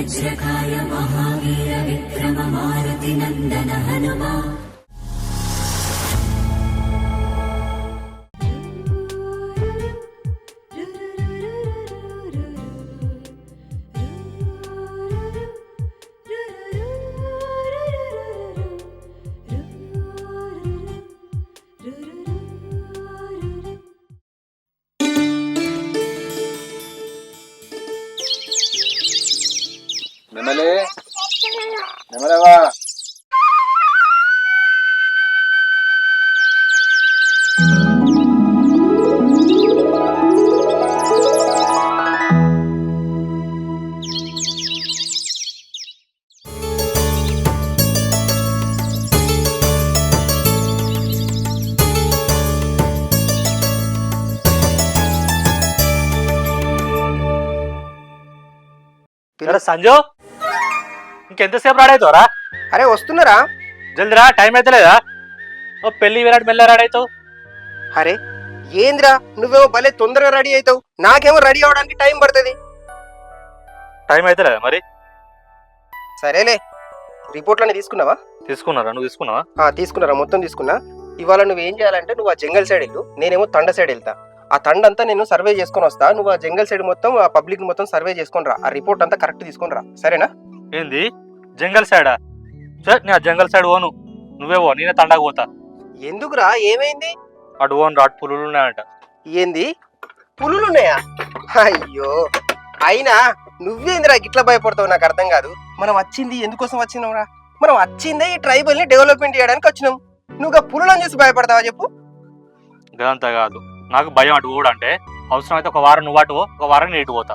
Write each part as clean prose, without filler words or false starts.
वज्रकाय महावीर विक्रम मारुति नंदन हनुमा। నెమలే నెమలేవా సంజు ఇంకెంతసేపు రాడైతావురా? అరే వస్తున్నారా? జల్దిరా, టైం అయితే లేదా? ఓ పెళ్లి విరాట్ మెల్ల రాడైతావు. అరే ఏంద్రా నువ్వేమో భలే తొందరగా రెడీ అవుతావు, నాకేమో రెడీ అవడానికి టైం పడుతుంది. టైం అయితే లేదా మరి? సరేలే, రిపోర్ట్లన్నీ తీసుకున్నావా? తీసుకున్నారా? నువ్వు తీసుకున్నావా? తీసుకున్నారా, మొత్తం తీసుకున్నా. ఇవాళ నువ్వు ఏం చేయాలంటే నువ్వు ఆ జంగల్ సైడ్ వెళ్ళు, నేనేమో తండ సైడ్ వెళ్తా. ఆ తండ అంతా నేను సర్వే చేసుకొని వస్తా, నువ్వు ఆ జంగల్ సైడ్ మొత్తం ఆ పబ్లిక్ మొత్తం సర్వే చేసుకొని రా, ఆ రిపోర్ట్ అంతా కరెక్ట్ తీసుకొని రా, సరేనా? ఏంది జంగల్ సైడా? సరే నేను ఆ జంగల్ సైడ్ పోను, నువ్వే పో, నేనే తండాకు పోతా. ఎందుకురా, ఏమైంది? అటు పోను, అటు పులులు ఉన్నాయంట. ఏంది పులులున్నాయా? అయ్యో, అయినా నువ్వేందిరా గిట్లా భయపడతావు, నాకు అర్థం కాదు. మనం వచ్చింది ఎందుకోసం వచ్చినావురా? మనం వచ్చిందే ఈ ట్రైబల్ ని డెవలప్మెంట్ చేయడానికి వచ్చినాం, నువ్వు పులులను చూసి భయపడతావా చెప్పు? ఇదంతా కాదు, నాకు భయం అటు కూడా. అంటే అవసరం అయితే ఒక వారం నువ్వు అటు పో, ఒక వారం నేను ఇటు పోతా.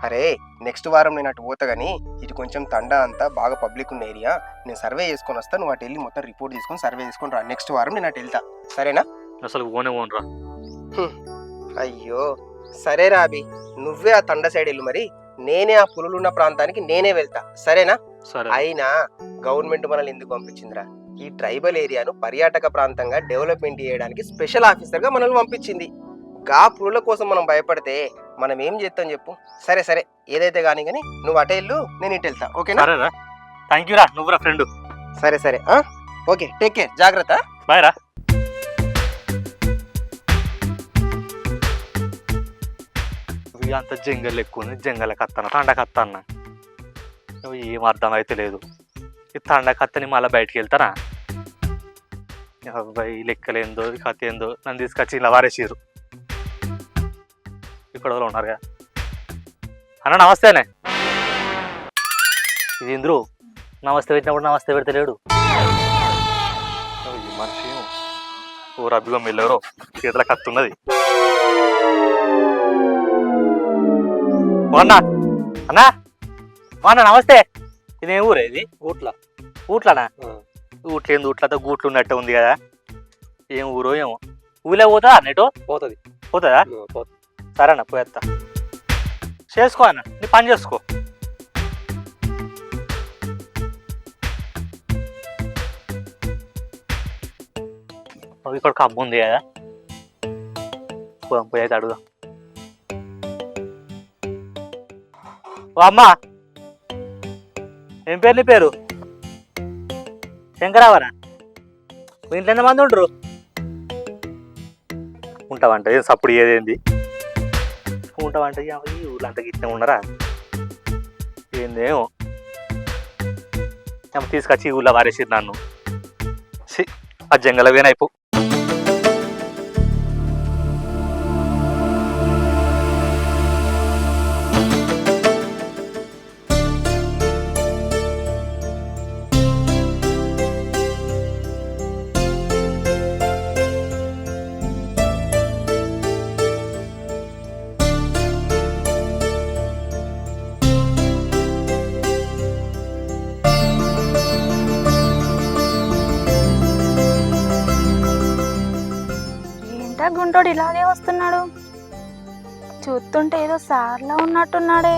అరే నెక్స్ట్ వారం నేను అటు పోతా గానీ, ఇటు కొంచెం తండా అంతా బాగా పబ్లిక్ ఉన్న ఏరియా, నేను సర్వే చేసుకొని వస్తా, నువ్వు అటు వెళ్ళి మొత్తం రిపోర్ట్ తీసుకొని సర్వే చేసుకొని రా. నెక్స్ట్ వారం నేను అటు వెళ్తా, సరేనా? అసలు పోనురా. అయ్యో సరేరా అభి, నువ్వే ఆ తండ సైడ్ వెళ్ళు, మరి నేనే ఆ పులులున్న ప్రాంతానికి నేనే వెళ్తా, సరేనా? సరే. అయినా గవర్నమెంట్ మనల్ని ఎందుకు పంపించిందిరా? ఈ ట్రైబల్ ఏరియాను పర్యాటక ప్రాంతంగా డెవలప్మెంట్ చేయడానికి స్పెషల్ ఆఫీసర్ గా మనల్ని పంపించింది. గా పులుల కోసం మనం భయపడితే మనం ఏం చేస్తాం చెప్పు? సరే సరే, ఏదైతే కానీ నువ్వు అటే వెళ్ళు, నేను ఇటు వెళ్తా, ఓకేనా? సరేరా, థ్యాంక్ యూ రా, నువ్వురా ఫ్రెండ్. సరే సరే, ఓకే, టేక్ కేర్, జాగ్రత్త, బాయ్ రా. అంత జంగల్ ఎక్కువ ఉంది, జంగల్ కత్తన తండ కత్తన్న ఏం అర్థం అయితే లేదు. ఈ తండ కత్తని మళ్ళీ బయటికి వెళ్తానా? అబ్బాయి లెక్కలేందో కథ ఏందో, నన్ను తీసుకొచ్చి ఇలా వారేసారు. ఇక్కడ ఉన్నారుగా. అన్న నమస్తేనే. ఇది ఇంద్రు నమస్తే పెట్టినప్పుడు నమస్తే పెడతలేడు. ఈ మనిషి ఓ రబ్బిగా మెల్లెవరో చేతుల కత్తున్నది. అన్నా అన్నా అన్న నమస్తే. ఇదేం ఊరే ఇది? ఊట్ల. ఊట్లనా? ఊట్లేంది, ఊట్లతో గూట్లు ఉన్నట్టు ఉంది కదా. ఏం ఊరో ఏమో. ఊళ్ళో పోతా అన్నట్టు? పోతుంది. పోతుందా? సరే అన్న, పోయేస్తా. చేసుకో అన్న, నీ పని చేసుకో. ఇక్కడ కబ్బు ఉంది కదా, పోదాం, పోయేది అడుగుదాం. ఓ అమ్మా, ఏం పేరు నీ పేరు? శంకరావరా? మీ ఇంట్లో ఎంతమంది ఉంటారు? ఉంటావంట ఏం సప్పుడు ఏదేంది? ఉంటావంట ఈ ఊళ్ళో అంత గిట్టే ఉన్నారా ఏందేమో. తీసుకొచ్చి ఈ ఊళ్ళో వారేసిరు నన్ను. ఆ జంగల వేనైపో. గుంటోడు ఇలాగే వస్తున్నాడు, చూస్తుంటే ఏదో సార్లా ఉన్నట్టున్నాడే.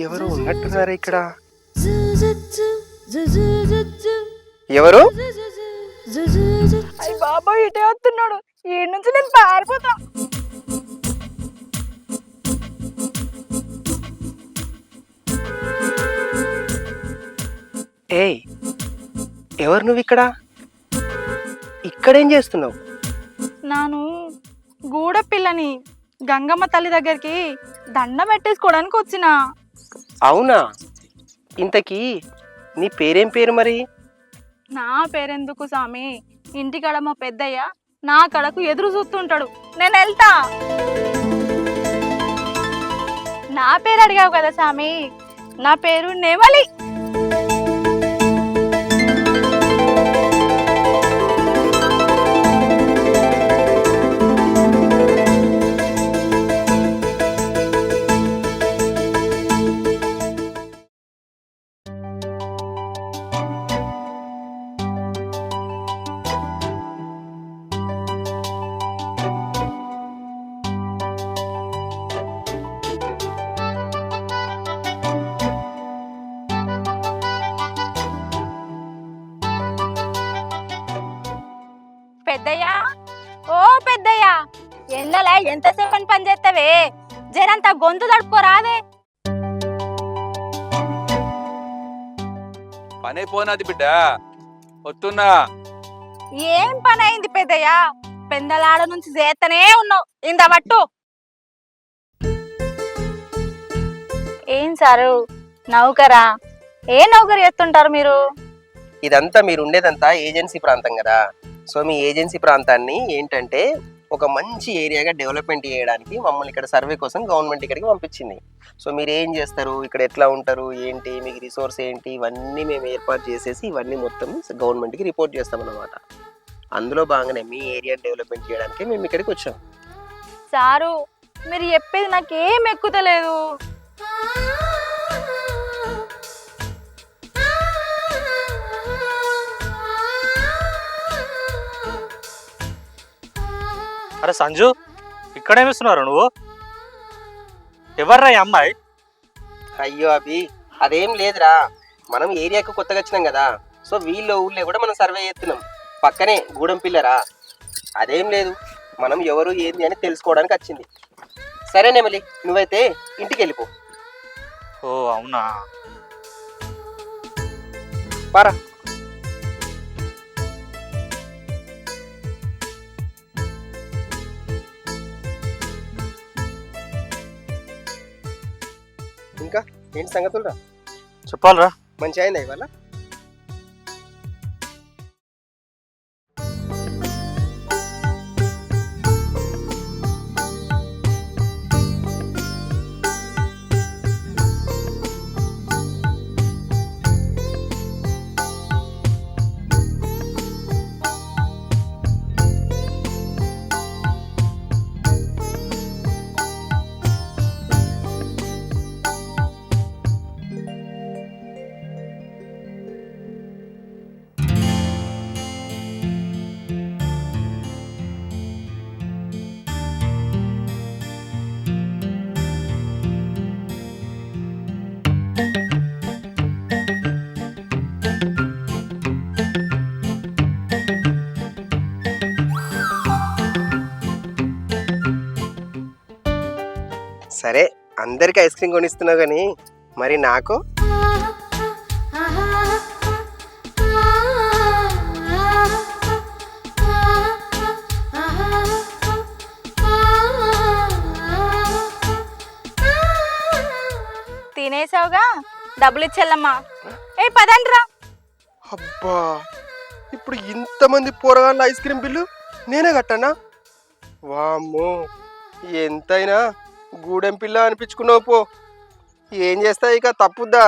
ఎవరు ఉన్నట్టున్నారా ఇక్కడ? ఎవరు? అయ్య బాబా ఇటే వస్తున్నాడు, ఈ నుంచి నేను పారిపోతా. ఏయ్, ఎవరు నువ్వు ఇక్కడ? ఇక్కడేం చేస్తున్నావు? నాను గూడ పిల్లని గంగమ్మ తల్లి దగ్గరికి దండం పెట్టేసుకోవడానికి వచ్చిన. అవునా? ఇంతకీ నీ పేరేం పేరు మరి? నా పేరెందుకు సామి, ఇంటికాడ మా పెద్దయ్య నా కడకు ఎదురు చూస్తుంటాడు, నేను వెళ్తా. నా పేరు అడిగావు కదా సామి, నా పేరు నెమలి. పెద్దయ్యా, ఓ పెద్దయ్యా, ఎండలా ఎంతసేపు అని పని చేస్తావే, జరంతా గొంతు తడుపుకోరాదే. పని అయిపోయినది బిడ్డ, వస్తున్నా. ఏం పని అయింది పెద్దయ్యా? పెందలాడ నుంచి చేస్తనే ఉన్నావు, ఇంత పట్టు. ఏం సారు నౌకరా? ఏ నౌకరు చేస్తుంటారు మీరు? ఇదంతా మీరు ఉండేదంతా ఏజెన్సీ ప్రాంతం కదా. సో మీ ఏజెన్సీ ప్రాంతాన్ని ఏంటంటే ఒక మంచి ఏరియాగా డెవలప్మెంట్ చేయడానికి మమ్మల్ని ఇక్కడ సర్వే కోసం గవర్నమెంట్ ఇక్కడికి పంపించింది. సో మీరు ఏం చేస్తారు, ఇక్కడ ఎట్లా ఉంటారు, ఏంటి, మీకు రిసోర్స్ ఏంటి, ఇవన్నీ మేము ఏర్పాటు చేసేసి ఇవన్నీ మొత్తం గవర్నమెంట్కి రిపోర్ట్ చేస్తామన్నమాట. అందులో భాగంగానే మీ ఏరియా డెవలప్మెంట్ చేయడానికి మేము ఇక్కడికి వచ్చాం. సారు మీరు చెప్పేది నాకేం ఎక్కుతలేదు. అరే సంజు, ఇక్కడేమిస్తున్నారు నువ్వు? ఎవర్రా ఈ అమ్మాయి? అయ్యో అభి, అదేం లేదురా, మనం ఏరియాకు కొత్తగా వచ్చినాం కదా. సో వీళ్ళ ఊళ్ళో కూడా మనం సర్వే చేస్తున్నాం, పక్కనే గూడెం పిల్లరా. అదేం లేదు, మనం ఎవరు ఏంది అని తెలుసుకోవడానికి వచ్చింది. సరే నెమలి, నువ్వైతే ఇంటికి వెళ్ళిపో. ఓ అవునా? పారా. ఇంకా ఏంటి సంగతులు? చెప్పాలరా. మంచి అయిందా ఇవాళ? సరే, అందరికి ఐస్ క్రీమ్ కొనిస్తున్నావు కానీ మరి నాకు? తినేసావుగా, డబ్బులు ఇచ్చేళ్ళమ్మా. ఏ పదండ్రా. అబ్బా, ఇప్పుడు ఇంతమంది పోరగాళ్ళ ఐస్ క్రీమ్ బిల్లు నేనే కట్టానా? వామ్మో, ఎంతైనా గూడెం పిల్ల అనిపించుకున్నావు పో. ఏం చేస్తా, ఇక తప్పుద్దా?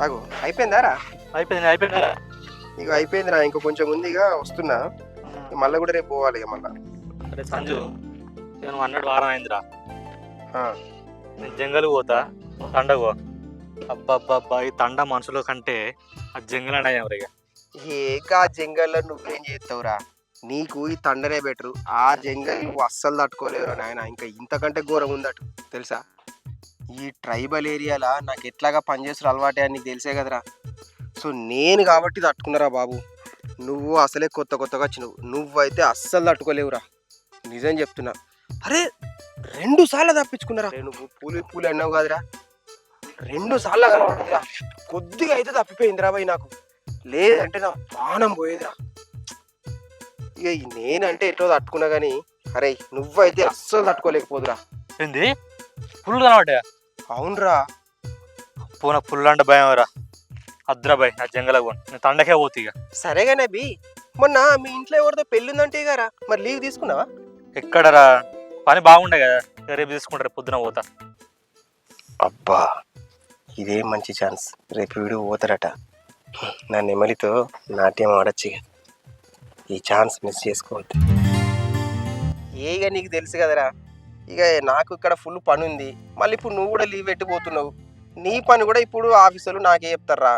అగో అయిపోయిందారా? అయిపోయింది. ఇక అయిపోయిందిరా, ఇంకో కొంచెం ఉందిగా, వస్తున్నా. మళ్ళీ కూడా రేపు పోవాలి ఇక మళ్ళా. అరే సంజు, నేను 100 వారం అయిందిరా. ఆ, నేను జంగల్ పోతా, తండగో. అబ్బబ్బబ్బా ఈ తండ మనుషుల కంటే ఆ జంగలనయం ఇక. ఏకా జంగల్లో నువ్వేం చేస్తావురా? నీకు ఈ తండనే బెటరు. ఆ జంగల్ నువ్వు అస్సలు తట్టుకోలేవురా నాయన. ఇంకా ఇంతకంటే ఘోరం ఉందట తెలుసా? ఈ ట్రైబల్ ఏరియాలో నాకు ఎట్లాగా పనిచేస్తారు అలవాటే అని నీకు తెలిసే కదరా. సో నేను కాబట్టి తట్టుకున్నారా బాబు. నువ్వు అసలే కొత్తగా వచ్చినావు. నువ్వైతే అస్సలు తట్టుకోలేవురా, నిజం చెప్తున్నా. అరే 2 సార్లు తప్పించుకున్నారా? నువ్వు పూలు అన్నావు కదరా, 2 సార్లు కనబడిందిరా. కొద్దిగా అయితే తప్పిపోయిందిరా భయ్ నాకు. లేదంటే నా ప్రాణం పోయేదిరా. ఇక నేనంటే ఎటో తట్టుకున్నా కానీ అరే నువ్వైతే అస్సలు తట్టుకోలేకపోదురా. ఏంది ఫుల్ కనబడ్డా? అవునరా. పూన ఫుల్ అంటే భయం రా. అద్రా భయ్ నా జంగలకు నేను తండకే పోతు ఇక. సరేగానే బి, మొన్న మీ ఇంట్లో ఎవరితో పెళ్ళిందంటే గారా, మరి లీవ్ తీసుకున్నావా? ఎక్కడరా, పని బాగుండే కదా, రేపు తీసుకుంటారు, పొద్దున పోతా. అబ్బా ఇదే మంచి ఛాన్స్. రేపు వీడు పోతారట. నా నెమలితో నాట్యం ఆడచ్చు. ఈ ఛాన్స్ మిస్ చేసుకోవద్దు. ఏగా నీకు తెలుసు కదరా, ఇక నాకు ఇక్కడ ఫుల్ పని ఉంది. మళ్ళీ ఇప్పుడు నువ్వు కూడా లీవ్ పెట్టిపోతున్నావు. నీ పని కూడా ఇప్పుడు ఆఫీసులు నాకే చెప్తారా.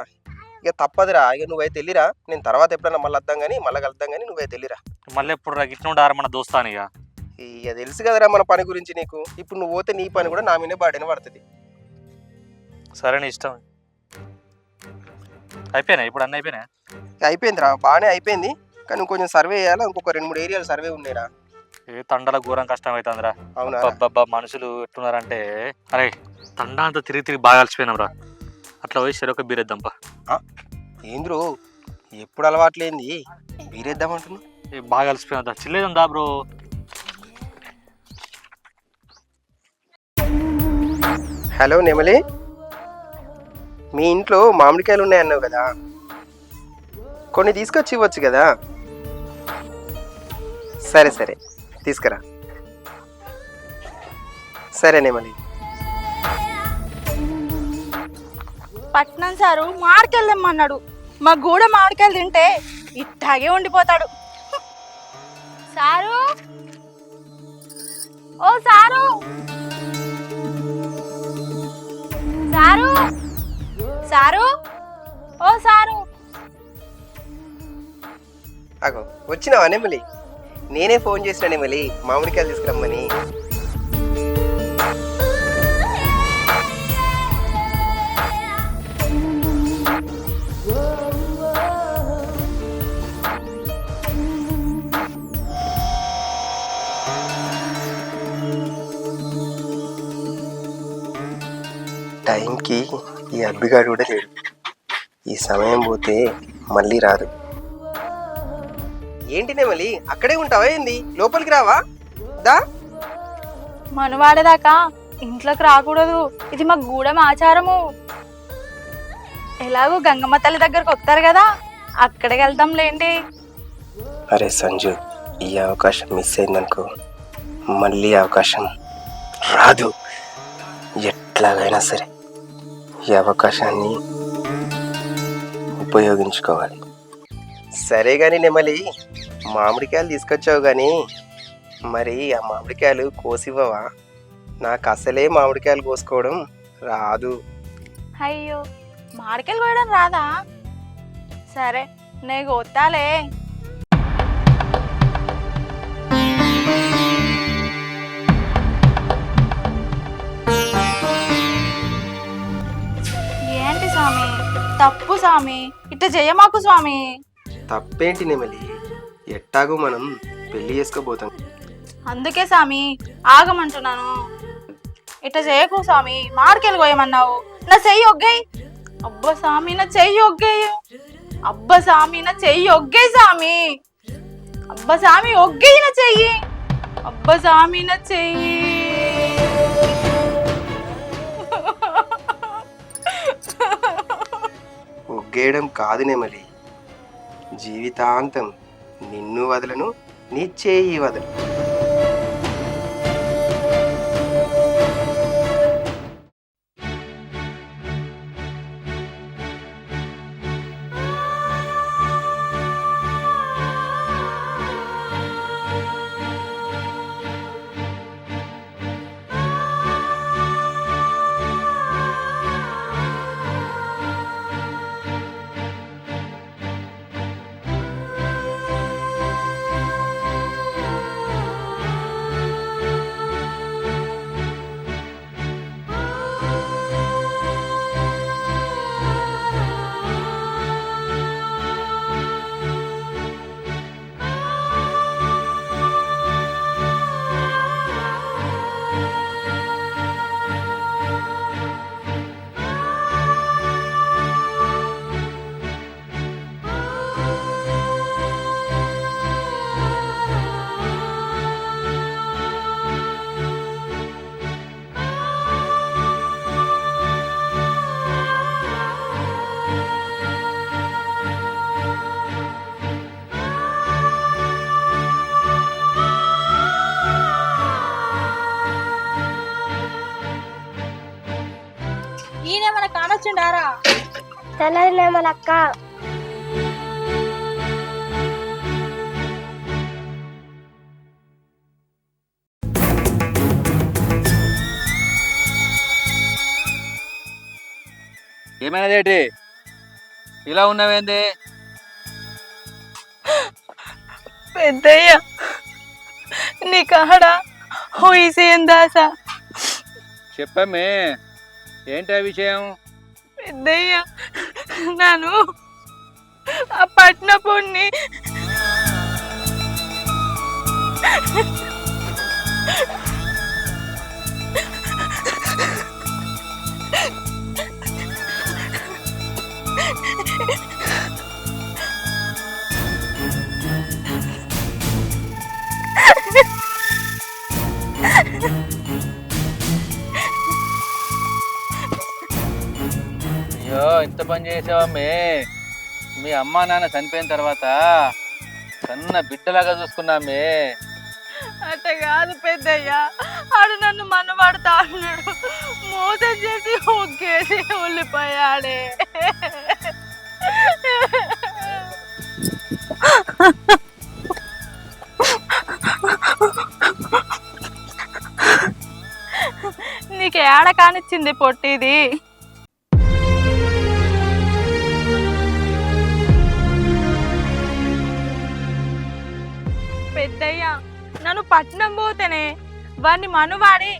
ఇక తప్పదురా. ఇక నువ్వైతే వెళ్ళిరా. నేను తర్వాత ఎప్పుడైనా మళ్ళీ వద్దాం కానీ మళ్ళీ కలుద్దాం కానీ నువ్వైతే వెళ్ళిరా. మళ్ళీ ఎప్పుడు గిట్ల ఉండారా మన దోస్తాను ఇక. ఇక తెలుసు కదరా మన పని గురించి నీకు. ఇప్పుడు నువ్వు పోతే నీ పని కూడా నా మీదే బాడీన పడుతుంది. సరే నీ ఇష్టం. అయిపోయినా ఇప్పుడు అన్నీ అయిపోయినా? అయిపోయిందిరా, బాగానే అయిపోయింది. కానీ కొంచెం సర్వే చేయాలా. ఇంకొక 2-3 ఏరియాలు సర్వే ఉన్నాయిరా. ఏ తండల ఘోరం కష్టం అవుతుందిరా. అవునా? అబ్బబ్బా మనుషులు ఎట్టున్నారంటే, అరే తండ అంతా తిరిగి బాగా అలసిపోయినాం రా. అట్లా పోయి చెరొక బీరేద్దాంపా. ఏంద్రో ఎప్పుడు అలవాట్లేంది బీరేద్దామంటున్నా? బాగా అలసిపోయినా చిల్లేదా బ్రో. హలో నెమలి, మీ ఇంట్లో మామిడికాయలు ఉన్నాయన్నావు కదా, కొన్ని తీసుకొచ్చి ఇవ్వచ్చు కదా. సరే సరే తీసుకురా. సరే నెమలి. పట్నం సారు మామిడికాయలు తెమ్మన్నాడు. మా గూడ మామిడికాయలు తింటే ఇట్టాగే ఉండిపోతాడు. సారు, ఓ సారు, సారు, సారు, ఓ సారు. అగో వచ్చినావా నెమలి? నేనే ఫోన్ చేసిన నెమలి, మామిడికాయలు తీసుకురమ్మని. టైంకి ఈ అబ్బిగాడు కూడా లేడు. ఈ సమయం పోతే మళ్ళీ రాదు. ఏంటి నెమలి అక్కడే ఉంటావా ఏంది? లోపలికి రావా? దా. మనవాడేదాకా ఇంట్లోకి రాకూడదు. ఇది మా గూడెం ఆచారము. ఎలాగో గంగమ్మ తల్లి దగ్గరకు వస్తారు కదా, అక్కడికి వెళ్దాం లేండి. అరే సంజు, ఈ అవకాశం మిస్ అయిందనుకో మళ్ళీ అవకాశం రాదు. ఎట్లాగైనా సరే ఈ అవకాశాన్ని ఉపయోగించుకోవాలి. సరే కానీ నెమలి, మామిడికాయలు తీసుకొచ్చావు కానీ మరి ఆ మామిడికాయలు కోసివ్వవా? నాకు అసలే మామిడికాయలు కోసుకోవడం రాదు. అయ్యో, మామిడికాయలు కోయడం రాదా? సరే నే కోతాలే. ఏంటి స్వామి తప్పు స్వామి, ఇట్లా చెయ్యమాకు స్వామి. తప్పేంటి నెమలి, ఎట్టాగో మనం పెళ్లి చేసుకోబోతాం. అందుకే స్వామి ఆగమంటున్నాను. ఇట్లా చేయకు స్వామి, మామిడికాయలు కోయమన్నావు, నా చెయ్యి ఒగ్గయి. అబ్బా స్వామి నా చెయ్యి ఒగ్గయ్య. అబ్బా స్వామి నా చెయ్యి ఒగ్గయి స్వామి. అబ్బా స్వామి ఒగ్గయి నా చెయ్యి. అబ్బా స్వామి నా చెయ్యి. ఒగ్గేయడం కాదు నెమలి, జీవితాంతం నిన్ను వదలను, నీ చేయి వదలను. వచ్చిండారా? తెల్లది నేమలక్క. ఏమైనదేటి ఇలా ఉన్నావేంది? పెద్దయ్య నీ కాడ హోయిసేందాసా. చెప్పమ్మే, ఏంటా విషయం? పెద్దయ్య నాను ఆ పట్నపుణ్ణి అయ్యో, ఇంత పని చేసావమ్మే. మీ అమ్మా నాన్న చనిపోయిన తర్వాత సన్న బిడ్డలాగా చూసుకున్నామే. అట్ట కాదు పెద్దయ్య, ఆడు నన్ను మనవాడుతా అన్నాడు. మోసం చేసి ఒగ్గేసి వెళ్ళిపోయాడే. నీకు ఏడ కానిచ్చింది పొట్టిది? పెద్దయ్య నన్ను పట్నం పోతేనే వాడిని మనువాడి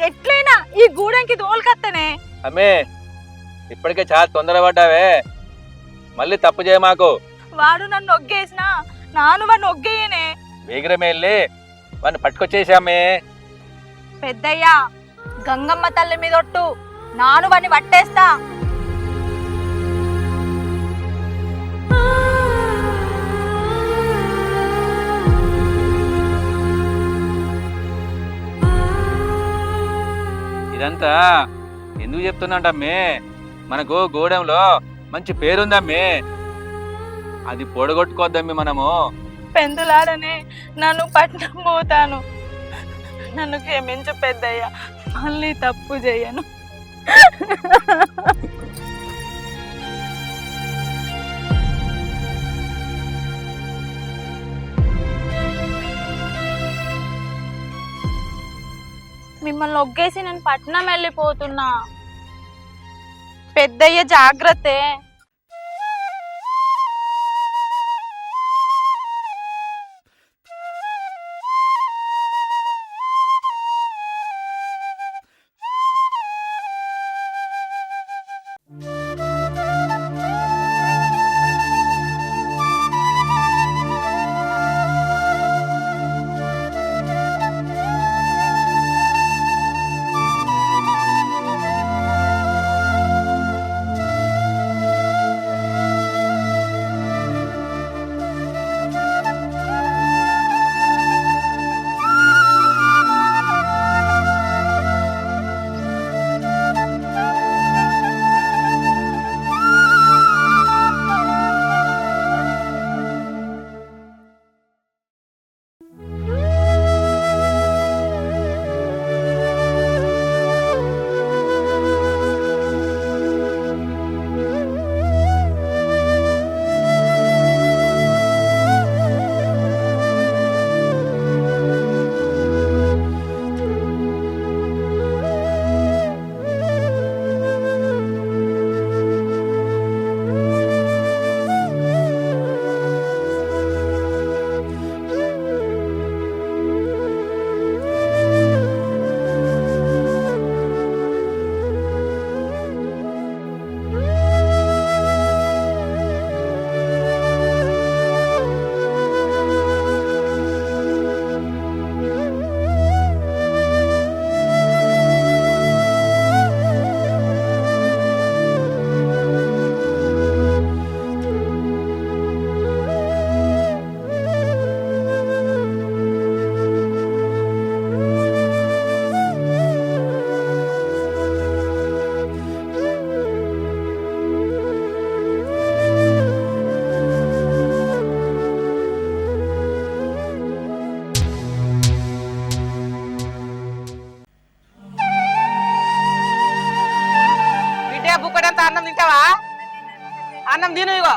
ఎట్లయినా ఈ గూడెంకి దోలుకత్తనే. అమ్మే, ఇప్పటికే చాలా తొందరపడ్డావే, మళ్ళీ తప్పు చేయ మాకు. వాడు నన్ను ఒగ్గేసినా నాను వాడిని ఒగ్గేయనే. వేగిరమే వెళ్ళి వాడిని పట్టుకొచ్చేసామే. పెద్దయ్య గంగమ్మ తల్లి మీదొట్టు, నాను వాడిని పట్టేస్తా. ఇదంతా ఎందుకు చెప్తున్నాంటమ్మే? మనకు గూడెంలో మంచి పేరుందమ్మే, అది పొడగొట్టుకోవద్దమ్మి మనము. పెందులాడనే నన్ను పట్నం పోతాను. నన్ను క్షమించు పెద్దయ్య, మళ్ళీ తప్పు చేయను. మిమ్మల్ని ఒగ్గేసి నేను పట్నం వెళ్ళిపోతున్నా. పెద్దయ్య జాగ్రత్తే. అన్నం తింటావా? అన్నం తిను ఇగో.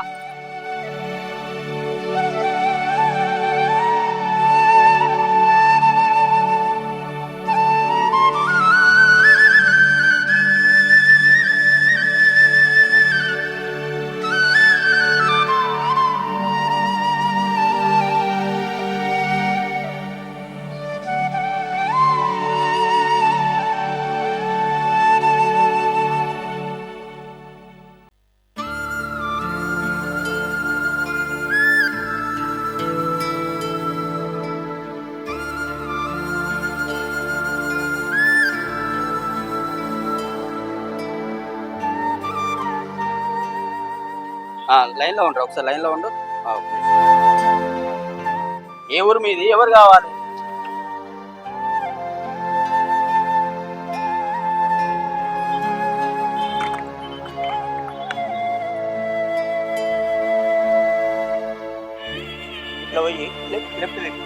లైన్లో ఉండరు, ఒకసారి లైన్లో ఉండు. ఏ ఊరు మీది? ఎవరు కావాలి? ఇట్లా పోయి లెఫ్ట్ తిరిగి.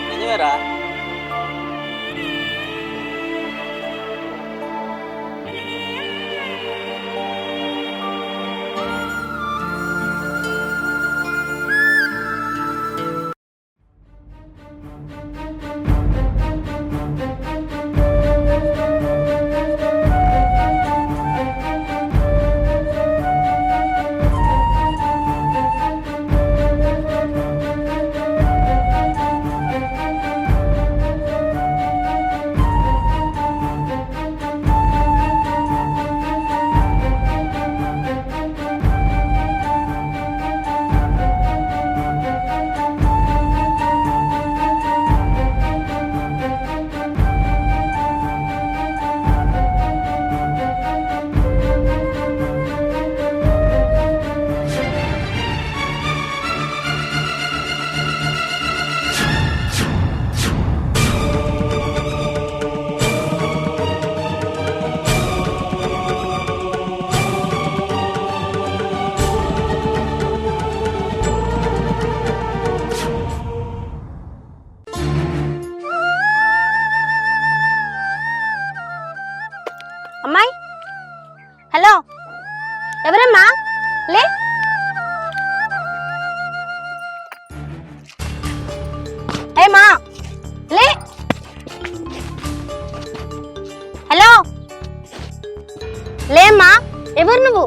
నిజమేరా? అమ్మాయి, హలో, ఎవరమ్మా? లే. మా లే. హలో, లేమ్మా, ఎవరు నువ్వు?